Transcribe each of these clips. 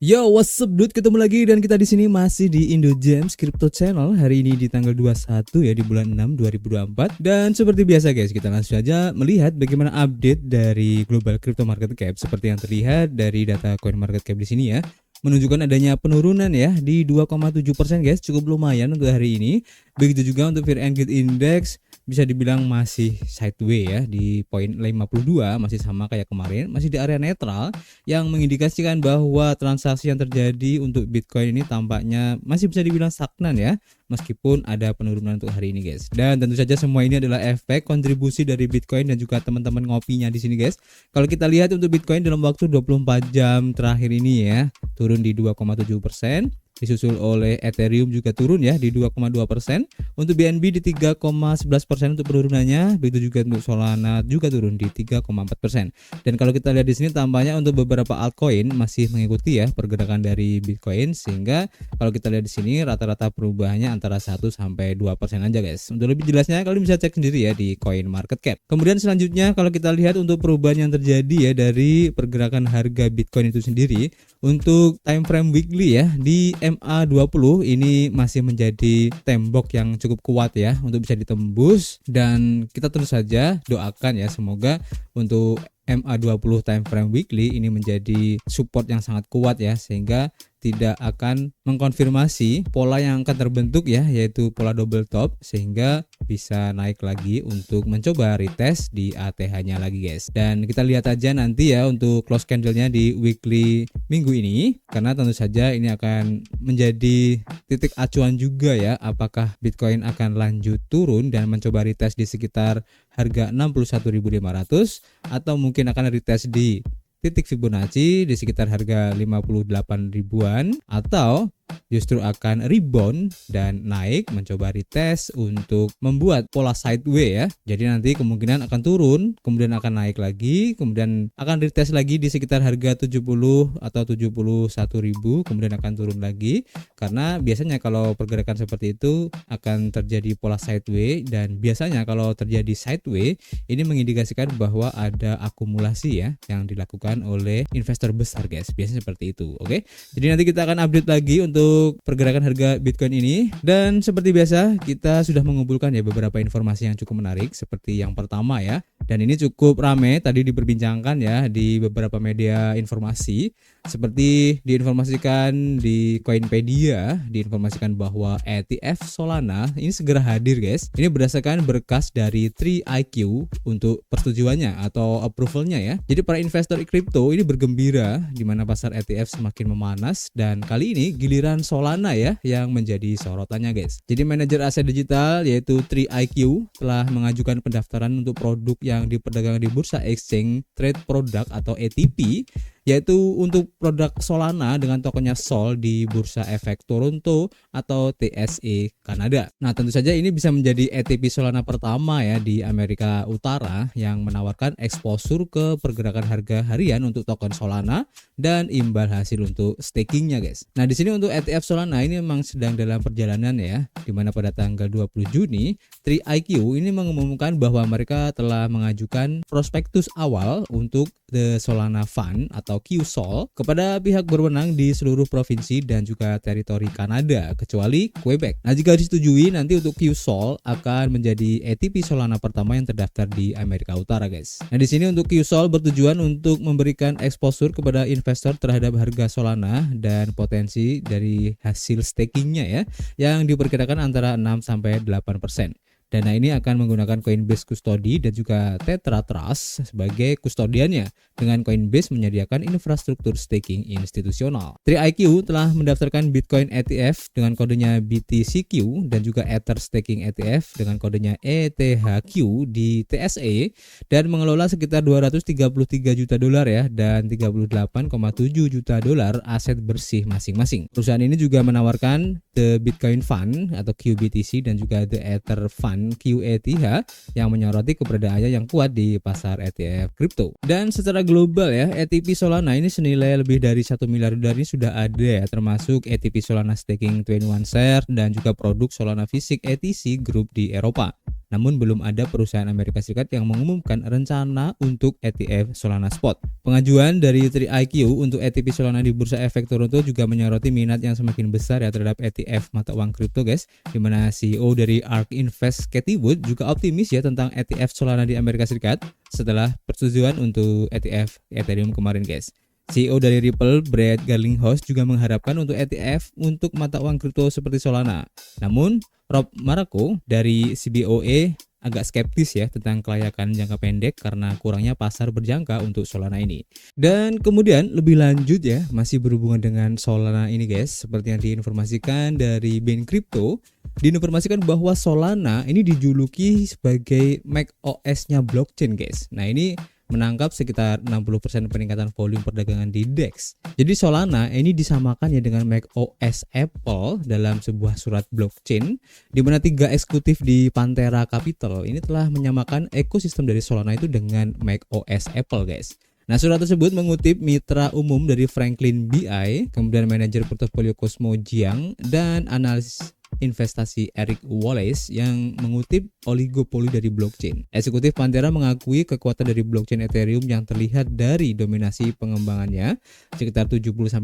Yo, what's up dude? Ketemu lagi dan kita di sini masih di Indo Gems Crypto Channel. Hari ini di tanggal 21 ya, di bulan 6 2024. Dan seperti biasa guys, kita langsung saja melihat bagaimana update dari global crypto market cap. Seperti yang terlihat dari data coin market cap di sini ya, menunjukkan adanya penurunan ya di 2,7% guys, cukup lumayan untuk hari ini. Begitu juga untuk Fear and Greed Index, bisa dibilang masih sideways ya di poin 52, masih sama kayak kemarin, masih di area netral yang mengindikasikan bahwa transaksi yang terjadi untuk Bitcoin ini tampaknya masih bisa dibilang stagnan ya, meskipun ada penurunan untuk hari ini guys. Dan tentu saja semua ini adalah efek kontribusi dari Bitcoin dan juga teman-teman ngopinya di sini guys. Kalau kita lihat untuk Bitcoin dalam waktu 24 jam terakhir ini ya, turun di 2,7%. Disusul oleh Ethereum juga turun ya di 2,2%. Untuk BNB di 3,11% untuk penurunannya. Begitu juga untuk Solana juga turun di 3,4%. Dan kalau kita lihat di sini tampaknya untuk beberapa altcoin masih mengikuti ya pergerakan dari Bitcoin, sehingga kalau kita lihat di sini rata-rata perubahannya antara 1 sampai 2% aja guys. Untuk lebih jelasnya kalian bisa cek sendiri ya di Coin Market Cap. Kemudian selanjutnya kalau kita lihat untuk perubahan yang terjadi ya dari pergerakan harga Bitcoin itu sendiri, untuk time frame weekly ya di MA20 ini masih menjadi tembok yang cukup kuat ya untuk bisa ditembus, dan kita terus saja doakan ya semoga untuk MA20 time frame weekly ini menjadi support yang sangat kuat ya, sehingga tidak akan mengkonfirmasi pola yang akan terbentuk ya, yaitu pola double top, sehingga bisa naik lagi untuk mencoba retest di ATH-nya lagi guys. Dan kita lihat aja nanti ya untuk close candle-nya di weekly minggu ini, karena tentu saja ini akan menjadi titik acuan juga ya, apakah Bitcoin akan lanjut turun dan mencoba retest di sekitar harga 61.500 atau mungkin akan retest di titik Fibonacci di sekitar harga 58 ribuan, atau justru akan rebound dan naik mencoba retest untuk membuat pola sideways ya. Jadi nanti kemungkinan akan turun, kemudian akan naik lagi, kemudian akan retest lagi di sekitar harga 70 atau 71 ribu, kemudian akan turun lagi. Karena biasanya kalau pergerakan seperti itu akan terjadi pola sideways, dan biasanya kalau terjadi sideways ini mengindikasikan bahwa ada akumulasi ya yang dilakukan oleh investor besar guys. Biasanya seperti itu. Oke. Jadi nanti kita akan update lagi untuk pergerakan harga Bitcoin ini, dan seperti biasa kita sudah mengumpulkan ya beberapa informasi yang cukup menarik. Seperti yang pertama ya, dan ini cukup rame tadi diperbincangkan ya di beberapa media informasi, seperti diinformasikan di Coinpedia, diinformasikan bahwa ETF Solana ini segera hadir guys. Ini berdasarkan berkas dari 3iQ untuk persetujuannya atau approvalnya ya. Jadi para investor kripto ini bergembira di mana pasar ETF semakin memanas, dan kali ini giliran Solana ya yang menjadi sorotannya guys. Jadi manajer aset digital yaitu 3iQ telah mengajukan pendaftaran untuk produk yang diperdagangkan di Bursa Exchange Trade Product atau ETP, yaitu untuk produk Solana dengan tokennya SOL di Bursa Efek Toronto atau TSE Kanada. Nah, tentu saja ini bisa menjadi ETP Solana pertama ya di Amerika Utara yang menawarkan exposure ke pergerakan harga harian untuk token Solana dan imbal hasil untuk stakingnya guys. Nah, di sini untuk ETF Solana ini memang sedang dalam perjalanan ya, dimana pada tanggal 20 Juni 3iQ ini mengumumkan bahwa mereka telah mengajukan prospektus awal untuk The Solana Fund atau QSOL kepada pihak berwenang di seluruh provinsi dan juga teritori Kanada kecuali Quebec. Nah, jika disetujui nanti untuk QSOL akan menjadi ETP Solana pertama yang terdaftar di Amerika Utara guys. Nah, di sini untuk QSOL bertujuan untuk memberikan exposure kepada investor terhadap harga Solana dan potensi dari hasil stakingnya ya, yang diperkirakan antara 6 sampai 8%. Dana ini akan menggunakan Coinbase Custody dan juga Tetra Trust sebagai kustodiannya, dengan Coinbase menyediakan infrastruktur staking institusional. 3iQ telah mendaftarkan Bitcoin ETF dengan kodenya BTCQ dan juga Ether Staking ETF dengan kodenya ETHQ di TSE, dan mengelola sekitar 233 juta dolar ya dan 38,7 juta dolar aset bersih masing-masing. Perusahaan ini juga menawarkan The Bitcoin Fund atau QBTC dan juga The Ether Fund QETH yang menyoroti keberadaannya yang kuat di pasar ETF kripto. Dan secara global ya, ETP Solana ini senilai lebih dari 1 miliar dolar ini sudah ada ya, termasuk ETP Solana Staking 21 Share dan juga produk Solana Fisik ETC Group di Eropa. namun belum ada perusahaan Amerika Serikat yang mengumumkan rencana untuk ETF Solana Spot. Pengajuan dari 3iQ untuk ETP Solana di Bursa Efek Toronto juga menyoroti minat yang semakin besar ya terhadap ETF mata uang kripto guys, di mana CEO dari ARK Invest Cathie Wood juga optimis ya tentang ETF Solana di Amerika Serikat setelah persetujuan untuk ETF Ethereum kemarin guys. CEO dari Ripple, Brad Garlinghouse juga mengharapkan untuk ETF untuk mata uang kripto seperti Solana. Namun, Rob Marco dari CBOE agak skeptis ya tentang kelayakan jangka pendek karena kurangnya pasar berjangka untuk Solana ini. Dan kemudian lebih lanjut ya, masih berhubungan dengan Solana ini guys, seperti yang diinformasikan dari Bain Crypto, diinformasikan bahwa Solana ini dijuluki sebagai macOS-nya blockchain guys. Nah, ini menangkap sekitar 60% peningkatan volume perdagangan di DEX. Jadi Solana ini disamakan ya dengan macOS Apple dalam sebuah surat blockchain, di mana 3 eksekutif di Pantera Capital ini telah menyamakan ekosistem dari Solana itu dengan macOS Apple guys. Nah, surat tersebut mengutip mitra umum dari Franklin BI, kemudian manajer portofolio Cosmo Jiang, dan analis investasi Eric Wallace yang mengutip oligopoli dari blockchain. Eksekutif Pantera mengakui kekuatan dari blockchain Ethereum yang terlihat dari dominasi pengembangannya sekitar 70-80%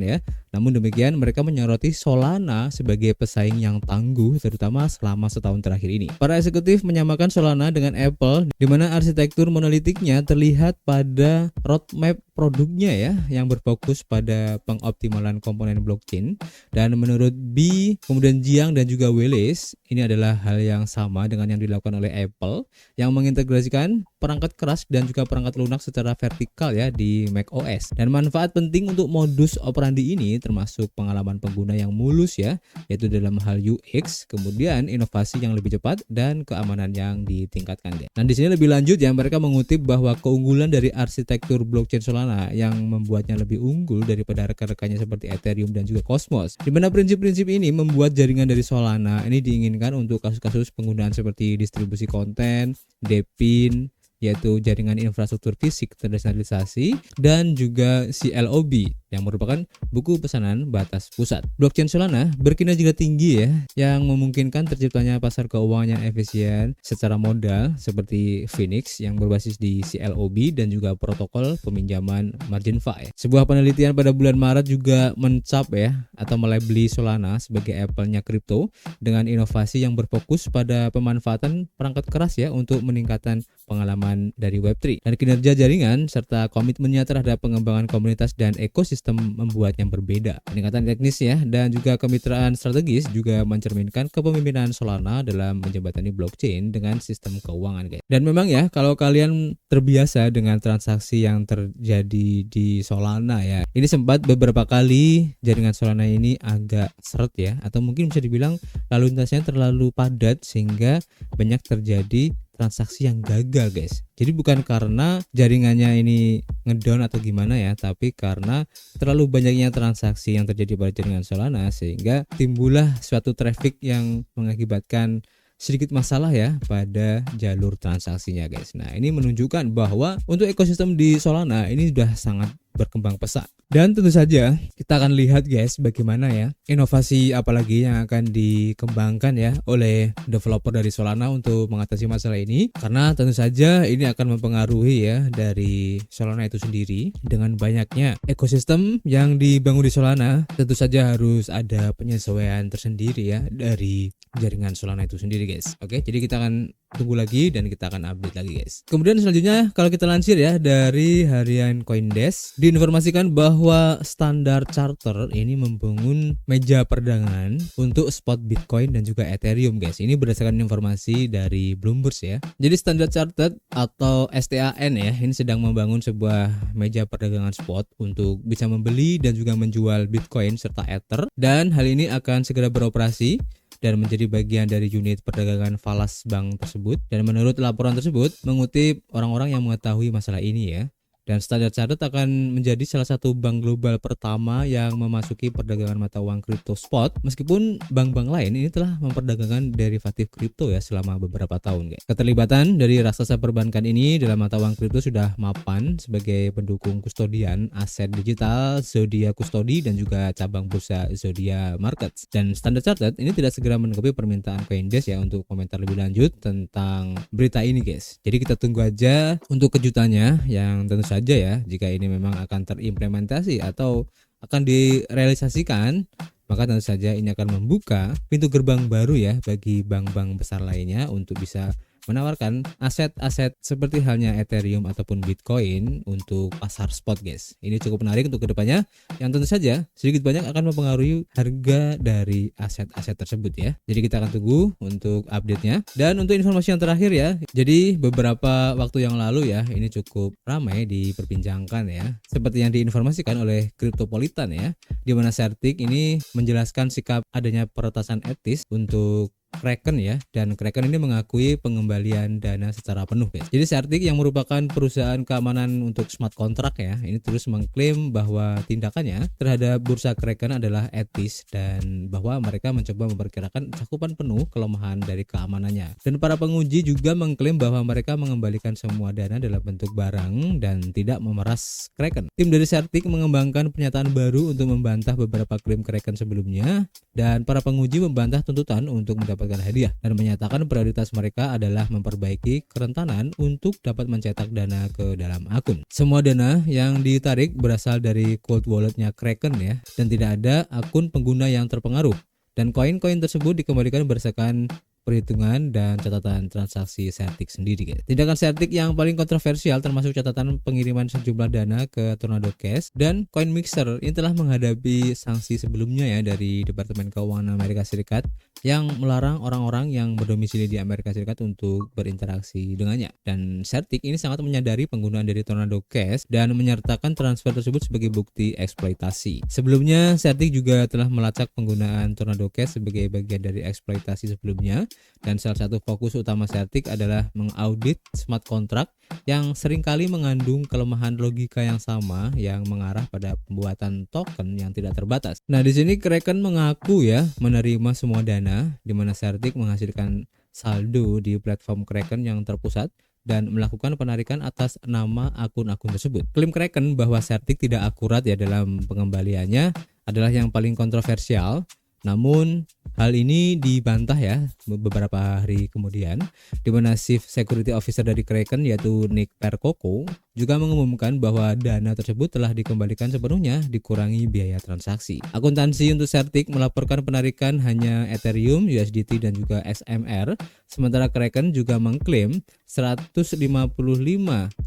ya. Namun demikian mereka menyoroti Solana sebagai pesaing yang tangguh terutama selama setahun terakhir ini. Para eksekutif menyamakan Solana dengan Apple di mana arsitektur monolitiknya terlihat pada roadmap produknya ya yang berfokus pada pengoptimalan komponen blockchain, dan menurut B kemudian Jiang dan juga Wallace ini adalah hal yang sama dengan yang dilakukan oleh Apple yang mengintegrasikan perangkat keras dan juga perangkat lunak secara vertikal ya di macOS. Dan manfaat penting untuk modus operandi ini termasuk pengalaman pengguna yang mulus ya, yaitu dalam hal UX, kemudian inovasi yang lebih cepat dan keamanan yang ditingkatkan guys. Nah, di sini lebih lanjut ya mereka mengutip bahwa keunggulan dari arsitektur blockchain Solana yang membuatnya lebih unggul daripada rekan-rekannya seperti Ethereum dan juga Cosmos. Di mana prinsip-prinsip ini membuat jaringan dari Solana ini diinginkan untuk kasus-kasus penggunaan seperti distribusi konten, DePIN, yaitu jaringan infrastruktur fisik terdesentralisasi, dan juga CLOB yang merupakan buku pesanan batas pusat. Blockchain Solana berkinerja tinggi ya, yang memungkinkan terciptanya pasar keuangan yang efisien secara modal seperti Phoenix yang berbasis di CLOB dan juga protokol peminjaman MarginFi. Sebuah penelitian pada bulan Maret juga mencap ya atau melabeli Solana sebagai Apple-nya kripto dengan inovasi yang berfokus pada pemanfaatan perangkat keras ya untuk meningkatkan pengalaman dari Web3. Dan kinerja jaringan serta komitmennya terhadap pengembangan komunitas dan ekosistem membuat yang berbeda. Peningkatan teknis ya dan juga kemitraan strategis juga mencerminkan kepemimpinan Solana dalam menjembatani blockchain dengan sistem keuangan guys. Dan memang ya kalau kalian terbiasa dengan transaksi yang terjadi di Solana ya, ini sempat beberapa kali jaringan Solana ini agak seret ya, atau mungkin bisa dibilang lalu lintasnya terlalu padat sehingga banyak terjadi transaksi yang gagal guys. Jadi bukan karena jaringannya ini ngedown atau gimana ya, tapi karena terlalu banyaknya transaksi yang terjadi pada jaringan Solana sehingga timbullah suatu traffic yang mengakibatkan sedikit masalah ya pada jalur transaksinya guys. Nah, ini menunjukkan bahwa untuk ekosistem di Solana ini sudah sangat berkembang pesat. Dan tentu saja kita akan lihat guys bagaimana ya inovasi apalagi yang akan dikembangkan ya oleh developer dari Solana untuk mengatasi masalah ini, karena tentu saja ini akan mempengaruhi ya dari Solana itu sendiri. Dengan banyaknya ekosistem yang dibangun di Solana, tentu saja harus ada penyesuaian tersendiri ya dari jaringan Solana itu sendiri guys. Oke, jadi kita akan tunggu lagi dan kita akan update lagi guys. Kemudian selanjutnya kalau kita lansir ya dari harian CoinDesk, diinformasikan bahwa Standard Charter ini membangun meja perdagangan untuk spot Bitcoin dan juga Ethereum guys. Ini berdasarkan informasi dari Bloomberg ya. Jadi Standard Chartered atau STAN ya, ini sedang membangun sebuah meja perdagangan spot untuk bisa membeli dan juga menjual Bitcoin serta Ether, dan hal ini akan segera beroperasi dan menjadi bagian dari unit perdagangan falas bank tersebut. Dan menurut laporan tersebut mengutip orang-orang yang mengetahui masalah ini ya, Dan Standard Chartered akan menjadi salah satu bank global pertama yang memasuki perdagangan mata uang kripto spot, meskipun bank-bank lain ini telah memperdagangkan derivatif kripto ya selama beberapa tahun guys. Keterlibatan dari raksasa perbankan ini dalam mata uang kripto sudah mapan sebagai pendukung kustodian aset digital Zodia Custody dan juga cabang bursa Zodia Markets. Dan Standard Chartered ini tidak segera menanggapi permintaan Coindesk ya untuk komentar lebih lanjut tentang berita ini guys. Jadi kita tunggu aja untuk kejutannya yang tentu saja ya, jika ini memang akan terimplementasi atau akan direalisasikan, maka tentu saja ini akan membuka pintu gerbang baru ya bagi bank-bank besar lainnya untuk bisa menawarkan aset-aset seperti halnya Ethereum ataupun Bitcoin untuk pasar spot guys. Ini cukup menarik untuk kedepannya, yang tentu saja sedikit banyak akan mempengaruhi harga dari aset-aset tersebut ya. Jadi kita akan tunggu untuk update-nya. Dan untuk informasi yang terakhir ya, jadi beberapa waktu yang lalu ya, ini cukup ramai diperbincangkan ya, seperti yang diinformasikan oleh Cryptopolitan ya, di mana Certic ini menjelaskan sikap adanya peretasan etis untuk Kraken ya, dan Kraken ini mengakui pengembalian dana secara penuh guys. Jadi Certic yang merupakan perusahaan keamanan untuk smart contract ya, ini terus mengklaim bahwa tindakannya terhadap bursa Kraken adalah etis dan bahwa mereka mencoba memperkirakan cakupan penuh kelemahan dari keamanannya. Dan para penguji juga mengklaim bahwa mereka mengembalikan semua dana dalam bentuk barang dan tidak memeras Kraken. Tim dari Certic mengembangkan pernyataan baru untuk membantah beberapa klaim Kraken sebelumnya, dan para penguji membantah tuntutan untuk mendapatkan hadiah dan menyatakan prioritas mereka adalah memperbaiki kerentanan untuk dapat mencetak dana ke dalam akun. Semua dana yang ditarik berasal dari cold walletnya Kraken ya, dan tidak ada akun pengguna yang terpengaruh, dan koin-koin tersebut dikembalikan berdasarkan perhitungan dan catatan transaksi Certic sendiri guys. Tindakan Certic yang paling kontroversial termasuk catatan pengiriman sejumlah dana ke Tornado Cash dan CoinMixer ini telah menghadapi sanksi sebelumnya ya dari Departemen Keuangan Amerika Serikat yang melarang orang-orang yang berdomisili di Amerika Serikat untuk berinteraksi dengannya. Dan Certic ini sangat menyadari penggunaan dari Tornado Cash dan menyertakan transfer tersebut sebagai bukti eksploitasi. Sebelumnya Certic juga telah melacak penggunaan Tornado Cash sebagai bagian dari eksploitasi sebelumnya. Dan salah satu fokus utama Certic adalah mengaudit smart contract yang seringkali mengandung kelemahan logika yang sama yang mengarah pada pembuatan token yang tidak terbatas. Nah, di sini Kraken mengaku ya menerima semua dana, di mana Certic menghasilkan saldo di platform Kraken yang terpusat dan melakukan penarikan atas nama akun-akun tersebut. Klaim Kraken bahwa Certic tidak akurat ya dalam pengembaliannya adalah yang paling kontroversial. Namun hal ini dibantah ya beberapa hari kemudian, di mana Chief Security Officer dari Kraken yaitu Nick Percoco juga mengumumkan bahwa dana tersebut telah dikembalikan sepenuhnya dikurangi biaya transaksi. Akuntansi untuk Certic melaporkan penarikan hanya Ethereum, USDT dan juga XMR, sementara Kraken juga mengklaim 155.818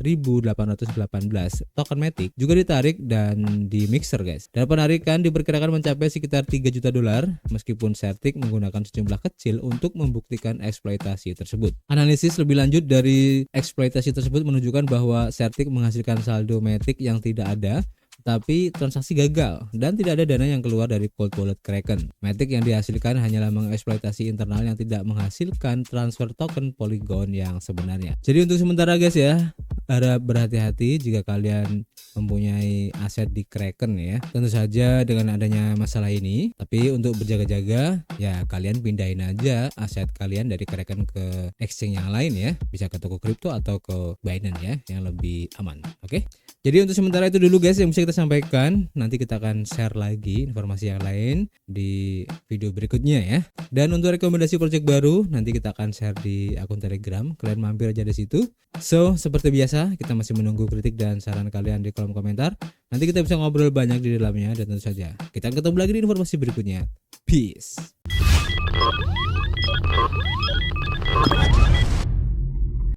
token Matic juga ditarik dan di mixer guys. Dan penarikan diperkirakan mencapai sekitar $3 juta, meskipun Certic menggunakan sejumlah kecil untuk membuktikan eksploitasi tersebut. Analisis lebih lanjut dari eksploitasi tersebut menunjukkan bahwa Certic menghasilkan saldo Matic yang tidak ada, tapi transaksi gagal dan tidak ada dana yang keluar dari cold wallet Kraken. Matic yang dihasilkan hanyalah mengeksploitasi internal yang tidak menghasilkan transfer token Polygon yang sebenarnya. Jadi untuk sementara guys ya, harap berhati-hati jika kalian mempunyai aset di Kraken ya. Tentu saja dengan adanya masalah ini, tapi untuk berjaga-jaga ya kalian pindahin aja aset kalian dari Kraken ke exchange yang lain ya. Bisa ke toko kripto atau ke Binance ya yang lebih aman. Oke. Jadi untuk sementara itu dulu guys yang bisa kita sampaikan. Nanti kita akan share lagi informasi yang lain di video berikutnya ya. Dan untuk rekomendasi project baru nanti kita akan share di akun Telegram. Kalian mampir aja di situ. So, seperti biasa kita masih menunggu kritik dan saran kalian di kolom komentar. Nanti kita bisa ngobrol banyak di dalamnya dan tentu saja kita ketemu lagi di informasi berikutnya. Peace.